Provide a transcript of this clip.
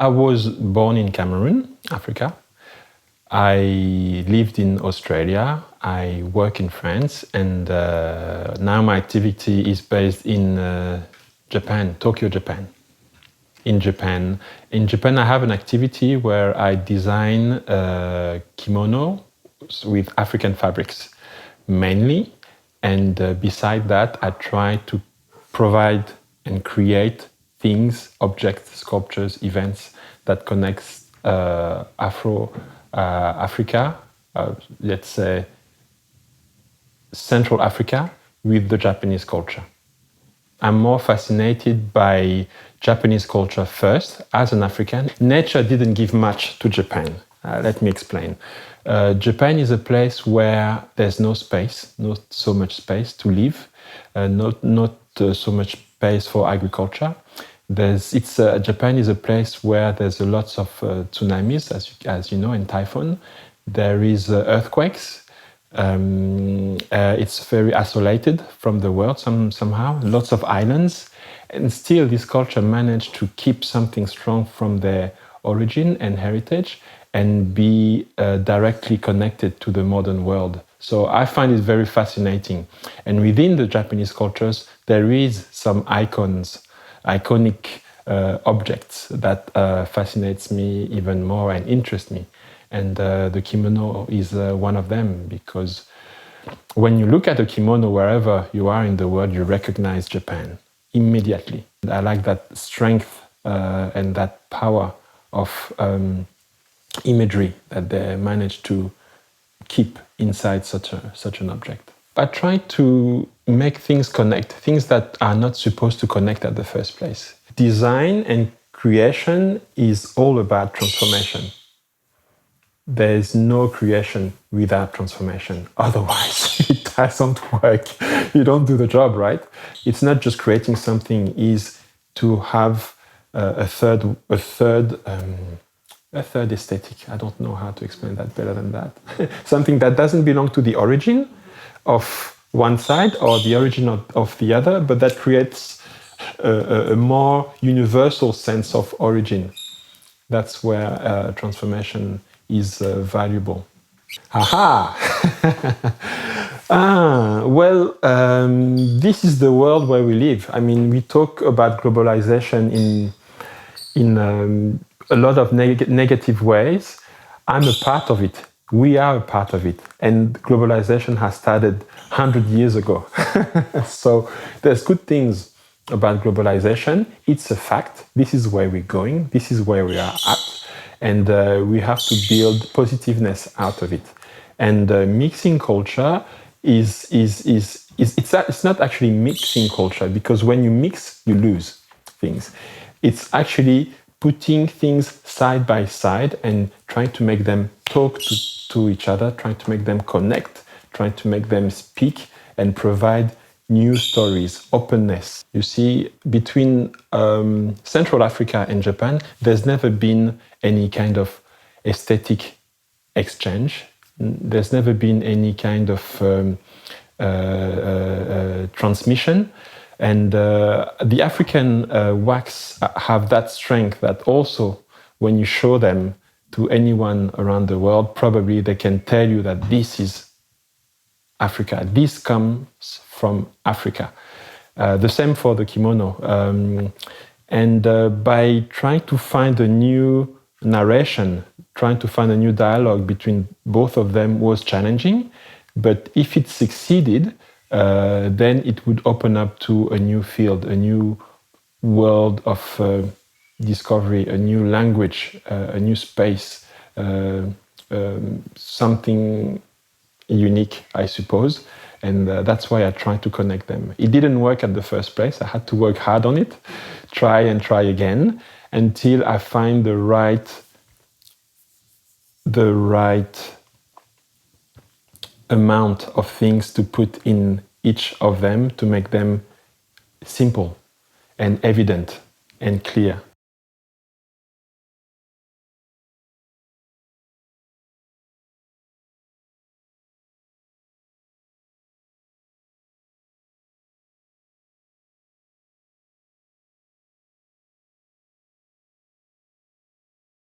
I was born in Cameroon, Africa. I lived in Australia. I work in France, and now my activity is based in Japan, Tokyo, Japan. In Japan, I have an activity where I design kimono with African fabrics mainly, and beside that, I try to provide and create things, objects, sculptures, events that connects Africa, let's say Central Africa, with the Japanese culture. I'm more fascinated by Japanese culture first. As an African, nature didn't give much to Japan. Let me explain. Japan is a place where there's no space, not so much space to live, not so much space for agriculture. Japan is a place where there's lots of tsunamis, as you know, and typhoon. There is earthquakes. It's very isolated from the world somehow. Lots of islands, and still this culture managed to keep something strong from their origin and heritage, and be directly connected to the modern world. So I find it very fascinating. And within the Japanese cultures, there is some iconic objects that fascinates me even more and interest me. And the kimono is one of them, because when you look at a kimono wherever you are in the world, you recognize Japan immediately. I like that strength and that power of imagery that they manage to keep inside such an object. I try to make things connect, things that are not supposed to connect at the first place. Design and creation is all about transformation. There's no creation without transformation. Otherwise, it doesn't work. You don't do the job, right? It's not just creating something, is to have a third aesthetic. I don't know how to explain that better than that. Something that doesn't belong to the origin of one side or the origin of the other, but that creates a more universal sense of origin. That's where transformation is valuable. Aha! This is the world where we live. I mean, we talk about globalization in a lot of negative ways. I'm a part of it. We are a part of it. And globalization has started 100 years ago. So there's good things about globalization. It's a fact. This is where we're going. This is where we are at. And we have to build positiveness out of it. And mixing culture it's not actually mixing culture, because when you mix, you lose things. It's actually putting things side by side and trying to make them talk to each other, trying to make them connect, trying to make them speak and provide new stories, openness. You see, between Central Africa and Japan, there's never been any kind of aesthetic exchange. There's never been any kind of transmission. And the African wax have that strength that also, when you show them to anyone around the world, probably they can tell you that this is Africa. This comes from Africa. The same for the kimono. By trying to find a new narration, trying to find a new dialogue between both of them was challenging. But if it succeeded, then it would open up to a new field, a new world of discovery, a new language, a new space, something unique, I suppose. And that's why I tried to connect them. It didn't work at the first place. I had to work hard on it, try and try again, until I find the right amount of things to put in each of them to make them simple and evident and clear.